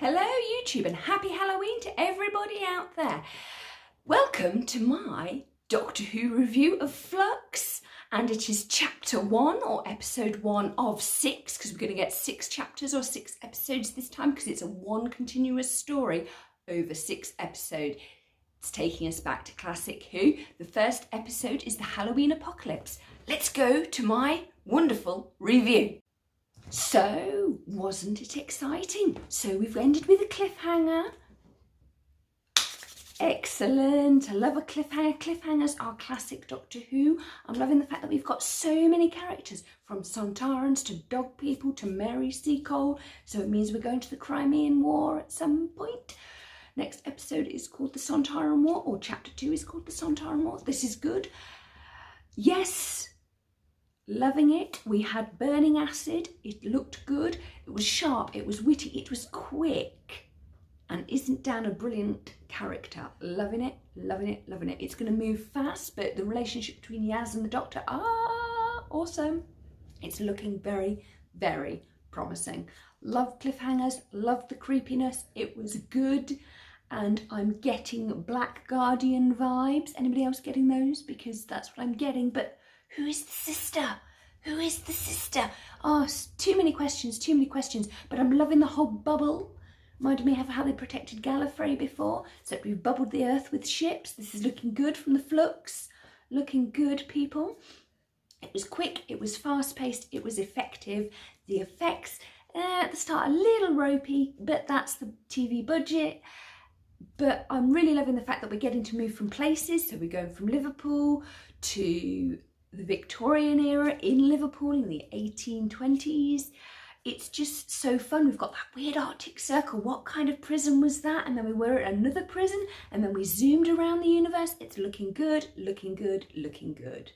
Hello YouTube and happy Halloween to everybody out there. Welcome to my Doctor Who review of Flux, and it is chapter 1 or episode 1 of 6 because we're going to get 6 chapters or 6 episodes this time because it's a one continuous story over 6 episodes. It's taking us back to classic Who. The first episode is the Halloween apocalypse. Let's go to my wonderful review. So, wasn't it exciting? So we've ended with a cliffhanger. Excellent. I love a cliffhanger. Cliffhangers are classic Doctor Who. I'm loving the fact that we've got so many characters, from Sontarans to dog people to Mary Seacole. So it means we're going to the Crimean War at some point. Next episode is called the Sontaran War, or chapter 2 is called the Sontaran War. This is good. Yes. Loving it. We had burning acid. It looked good. It was sharp. It was witty. It was quick. And isn't Dan a brilliant character? Loving it, loving it, loving it. It's going to move fast, but the relationship between Yaz and the Doctor, awesome. It's looking very, very promising. Love cliffhangers. Love the creepiness. It was good. And I'm getting Black Guardian vibes. Anybody else getting those? Because that's what I'm getting. But who is the sister? Who is the sister? Oh, too many questions, but I'm loving the whole bubble. Reminded me of how they protected Gallifrey before, except we've bubbled the earth with ships. This is looking good from the Flux. Looking good, people. It was quick, it was fast-paced, it was effective. The effects, at the start, a little ropey, but that's the TV budget. But I'm really loving the fact that we're getting to move from places. So we're going from Liverpool to the Victorian era in Liverpool in the 1820s. It's just so fun. We've got that weird Arctic Circle. What kind of prison was that? And then we were at another prison, and then we zoomed around the universe. It's looking good, looking good, looking good.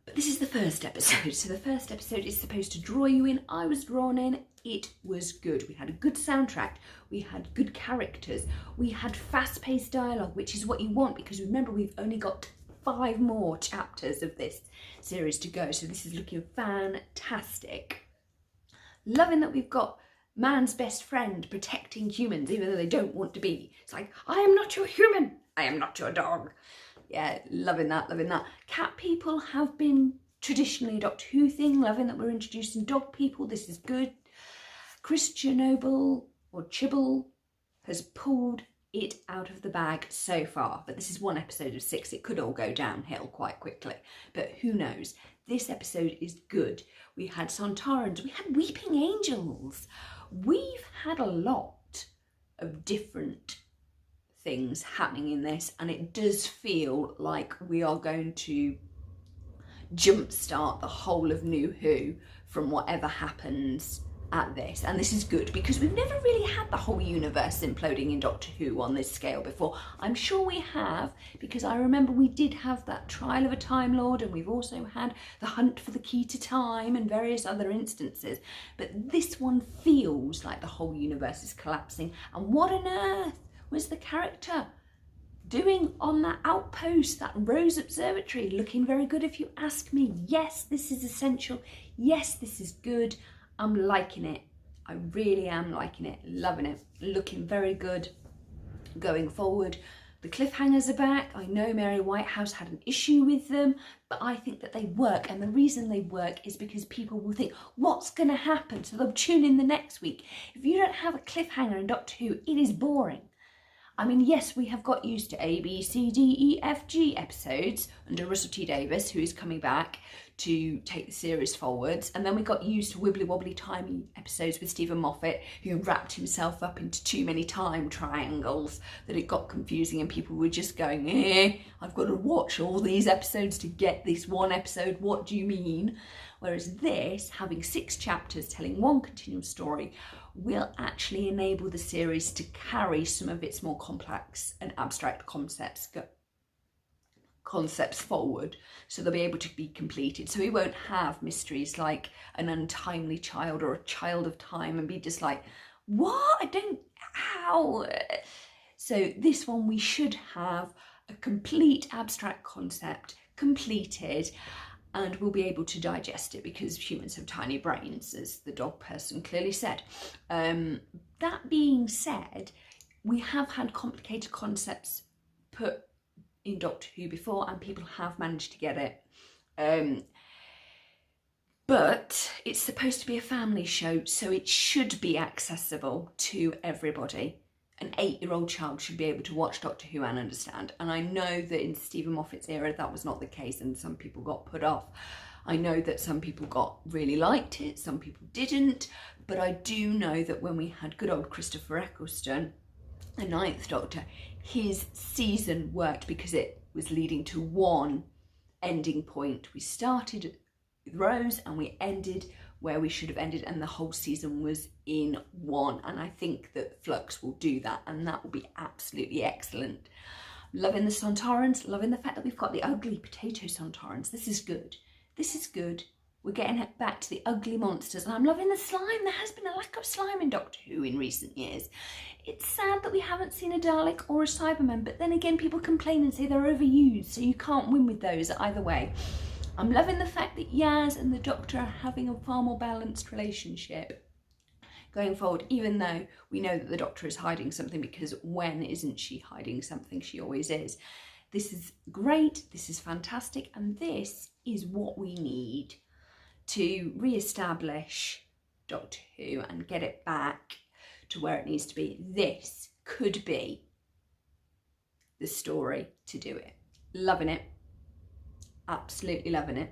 But this is the first episode. So the first episode is supposed to draw you in. I was drawn in. It was good. We had a good soundtrack. We had good characters. We had fast-paced dialogue, which is what you want, because remember, we've only got 5 more chapters of this series to go. So this is looking fantastic. Loving that we've got man's best friend protecting humans, even though they don't want to be. It's like, I am not your human. I am not your dog. Yeah, loving that, loving that. Cat people have been traditionally a Doctor Who thing. Loving that we're introducing dog people. This is good. Christian Noble, or Chibble, has pulled it out of the bag so far, but this is 1 episode of 6. It could all go downhill quite quickly, but who knows. This episode is good. We had Sontarans, we had Weeping Angels. We've had a lot of different things happening in this, and it does feel like we are going to jumpstart the whole of New Who from whatever happens at this. And this is good because we've never really had the whole universe imploding in Doctor Who on this scale before. I'm sure we have, because I remember we did have that trial of a Time Lord, and we've also had the hunt for the key to time and various other instances, but this one feels like the whole universe is collapsing. And what on earth was the character doing on that outpost, that Rose Observatory? Looking very good, if you ask me. Yes, this is essential. Yes, this is good. I'm liking it. I really am liking it. Loving it. Looking very good going forward. The cliffhangers are back. I know Mary Whitehouse had an issue with them, but I think that they work. And the reason they work is because people will think, what's going to happen? So they'll tune in the next week. If you don't have a cliffhanger in Doctor Who, it is boring. I mean, yes, we have got used to A, B, C, D, E, F, G episodes under Russell T Davies, who is coming back to take the series forwards. And then we got used to wibbly wobbly timey episodes with Stephen Moffat, who wrapped himself up into too many time triangles that it got confusing, and people were just going, I've got to watch all these episodes to get this one episode. What do you mean? Whereas this, having 6 chapters telling one continuous story, will actually enable the series to carry some of its more complex and abstract concepts forward, so they'll be able to be completed. So we won't have mysteries like an untimely child or a child of time and be just like, what? I don't, how? So this one, we should have a complete abstract concept completed, and we'll be able to digest it because humans have tiny brains, as the dog person clearly said. That being said, we have had complicated concepts put in Doctor Who before and people have managed to get it. But it's supposed to be a family show, so it should be accessible to everybody. An 8-year-old child should be able to watch Doctor Who and understand. And I know that in Stephen Moffat's era that was not the case and some people got put off. I know that some people really liked it, some people didn't, but I do know that when we had good old Christopher Eccleston, the 9th Doctor, his season worked because it was leading to one ending point. We started with Rose and we ended where we should have ended, and the whole season was in one, and I think that Flux will do that, and that will be absolutely excellent. Loving the Sontarans, loving the fact that we've got the ugly potato Sontarans. This is good. This is good. We're getting back to the ugly monsters, and I'm loving the slime. There has been a lack of slime in Doctor Who in recent years. It's sad that we haven't seen a Dalek or a Cyberman, but then again people complain and say they're overused, so you can't win with those either way. I'm loving the fact that Yaz and the Doctor are having a far more balanced relationship going forward, even though we know that the Doctor is hiding something, because when isn't she hiding something? She always is. This is great, this is fantastic, and this is what we need to re-establish Doctor Who and get it back to where it needs to be. This could be the story to do it. Loving it. Absolutely loving it.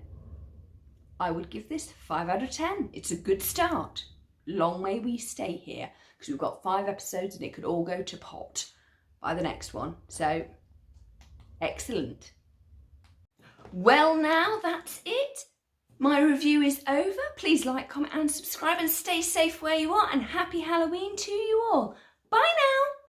I would give this 5 out of 10. It's a good start. Long may we stay here, because we've got 5 episodes and it could all go to pot by the next one. So, excellent. Well, now that's it. My review is over. Please like, comment and subscribe, and stay safe where you are, and happy Halloween to you all. Bye now.